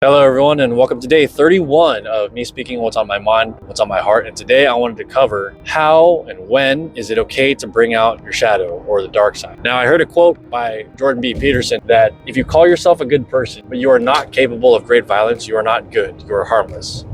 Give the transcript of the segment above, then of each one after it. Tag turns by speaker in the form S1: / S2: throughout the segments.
S1: Hello everyone, and welcome to day 31 of me speaking what's on my mind, what's on my heart. And today I wanted to cover how and when is it okay to bring out your shadow or the dark side. Now, I heard a quote by Jordan B. Peterson that if you call yourself a good person, but you are not capable of great violence, you are not good, you are harmless.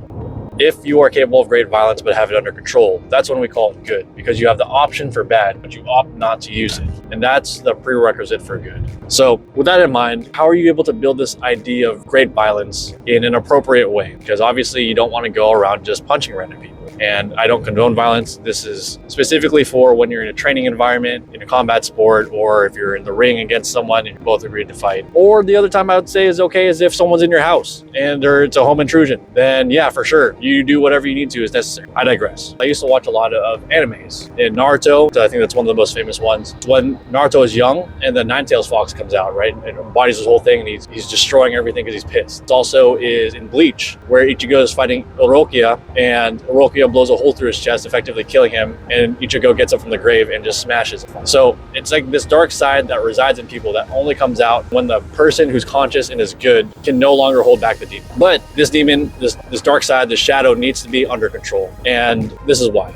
S1: If you are capable of great violence but have it under control, that's when we call it good, because you have the option for bad, but you opt not to use it. And that's the prerequisite for good. So with that in mind, how are you able to build this idea of great violence in an appropriate way? Because obviously you don't want to go around just punching random people. And I don't condone violence. This is specifically for when you're in a training environment, in a combat sport, or if you're in the ring against someone and you both agreed to fight. Or the other time I would say is okay is if someone's in your house and it's a home intrusion. Then yeah, for sure, you do whatever you need to is necessary. I digress. I used to watch a lot of animes. In Naruto, I think that's one of the most famous ones. When Naruto is young and then Nine-Tails Fox comes out, right? And embodies this whole thing and he's destroying everything because he's pissed. It also is in Bleach, where Ichigo is fighting Orochimaru and Orochimaru blows a hole through his chest, effectively killing him, and Ichigo gets up from the grave and just smashes him. So it's like this dark side that resides in people that only comes out when the person who's conscious and is good can no longer hold back the demon. But this demon, this dark side, this shadow needs to be under control. And this is why.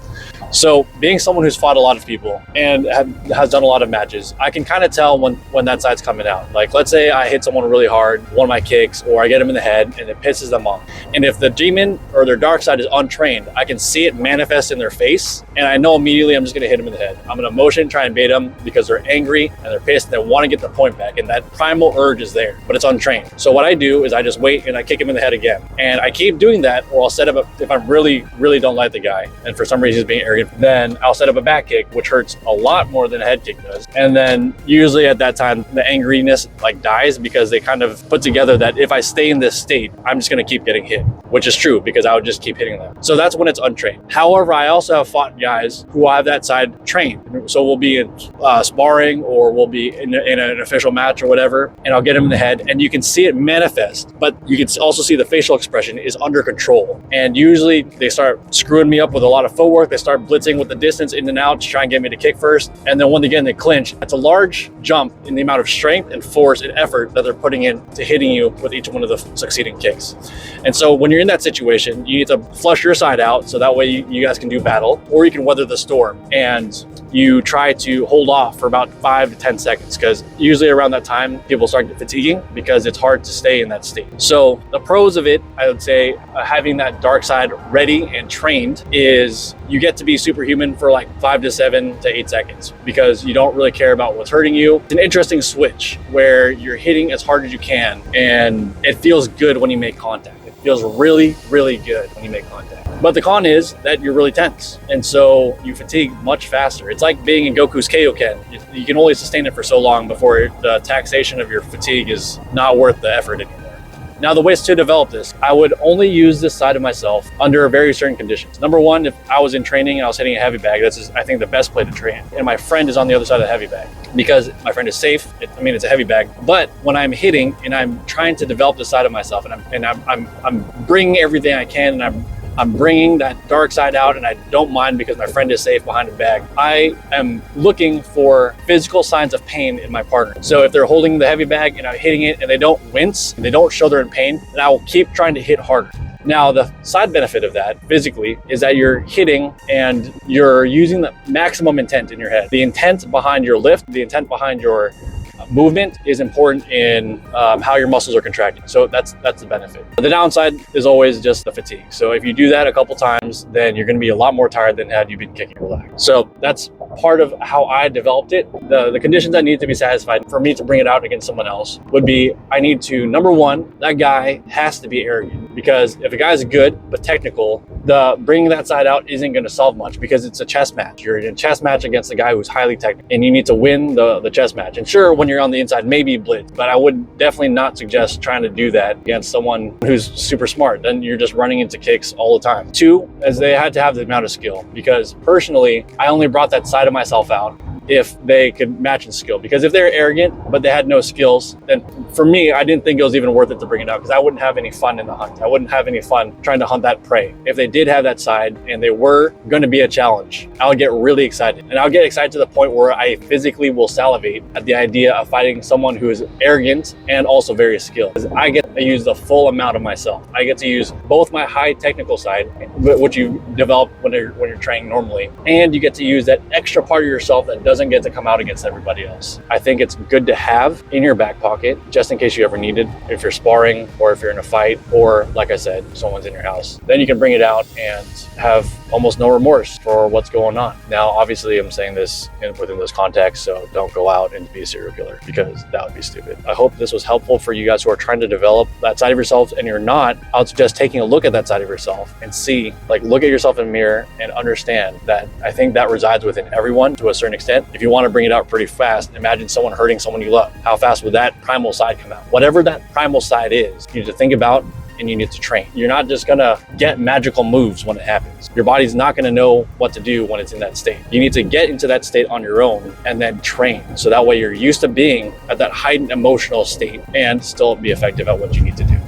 S1: So being someone who's fought a lot of people and has done a lot of matches, I can kind of tell when that side's coming out. Like, let's say I hit someone really hard, one of my kicks, or I get them in the head and it pisses them off. And if the demon or their dark side is untrained, I can see it manifest in their face. And I know immediately I'm just going to hit them in the head. I'm going to motion, try and bait them because they're angry and they're pissed and they want to get the point back. And that primal urge is there, but it's untrained. So what I do is I just wait and I kick him in the head again. And I keep doing that, or I'll set up if I really don't like the guy and for some reason he's being arrogant, then I'll set up a back kick, which hurts a lot more than a head kick does. And then usually at that time, the angriness dies because they kind of put together that if I stay in this state, I'm just going to keep getting hit, which is true because I would just keep hitting them. So that's when it's untrained. However, I also have fought guys who have that side trained. So we'll be in sparring or we'll be in an official match or whatever, and I'll get him in the head and you can see it manifest, but you can also see the facial expression is under control. And usually they start screwing me up with a lot of footwork. They start blitzing with the distance in and out to try and get me to kick first. And then when again they clinch, it's a large jump in the amount of strength and force and effort that they're putting into hitting you with each one of the succeeding kicks. And so when you're in that situation, you need to flush your side out so that way you guys can do battle, or you can weather the storm and you try to hold off for about 5 to 10 seconds, because usually around that time people start fatiguing because it's hard to stay in that state. So the pros of it, I would say, having that dark side ready and trained is you get to be superhuman for like 5 to 7 to 8 seconds because you don't really care about what's hurting you. It's an interesting switch where you're hitting as hard as you can and it feels good when you make contact. It feels really, really good when you make contact. But the con is that you're really tense, and so you fatigue much faster. It's like being in Goku's Kaioken. You can only sustain it for so long before the taxation of your fatigue is not worth the effort anymore. Now, the ways to develop this, I would only use this side of myself under very certain conditions. Number one, if I was in training and I was hitting a heavy bag, that's I think the best play to train. And my friend is on the other side of the heavy bag because my friend is safe. It's a heavy bag. But when I'm hitting and I'm trying to develop this side of myself and I'm bringing everything I can and I'm bringing that dark side out and I don't mind because my friend is safe behind a bag. I am looking for physical signs of pain in my partner. So if they're holding the heavy bag and I'm hitting it and they don't wince and they don't show they're in pain, then I will keep trying to hit harder. Now, the side benefit of that physically is that you're hitting and you're using the maximum intent in your head. The intent behind your lift, the intent behind your movement is important in how your muscles are contracting. So that's the benefit. The downside is always just the fatigue. So if you do that a couple times, then you're going to be a lot more tired than had you been kicking relaxed. So that's part of how I developed it. The conditions that need to be satisfied for me to bring it out against someone else would be, I need to, number one, that guy has to be arrogant, because if a guy's good but technical, the bringing that side out isn't going to solve much because it's a chess match. You're in a chess match against a guy who's highly technical and you need to win the chess match. And sure, when you're on the inside, maybe blitz, but I would definitely not suggest trying to do that against someone who's super smart. Then you're just running into kicks all the time. Two, as they had to have the amount of skill, because personally, I only brought that side of myself out if they could match in skill. Because if they're arrogant but they had no skills, then for me, I didn't think it was even worth it to bring it out, because I wouldn't have any fun in the hunt. I wouldn't have any fun trying to hunt that prey. If they did have that side and they were going to be a challenge, I would get really excited. And I'll get excited to the point where I physically will salivate at the idea of fighting someone who is arrogant and also very skilled. I get to use the full amount of myself. I get to use both my high technical side, which you develop when you're training normally, and you get to use that extra part of yourself that doesn't get to come out against everybody else. I think it's good to have in your back pocket, just in case you ever need it, if you're sparring or if you're in a fight, or like I said, someone's in your house. Then you can bring it out and have almost no remorse for what's going on. Now, obviously, I'm saying this within this context, so don't go out and be a serial killer, because that would be stupid. I hope this was helpful for you guys who are trying to develop that side of yourself, and you're not. I'll suggest taking a look at that side of yourself and see, like, look at yourself in the mirror and understand that I think that resides within everyone to a certain extent. If you want to bring it out pretty fast, imagine someone hurting someone you love. How fast would that primal side come out? Whatever that primal side is, you need to think about and you need to train. You're not just gonna get magical moves when it happens. Your body's not gonna know what to do when it's in that state. You need to get into that state on your own and then train. So that way you're used to being at that heightened emotional state and still be effective at what you need to do.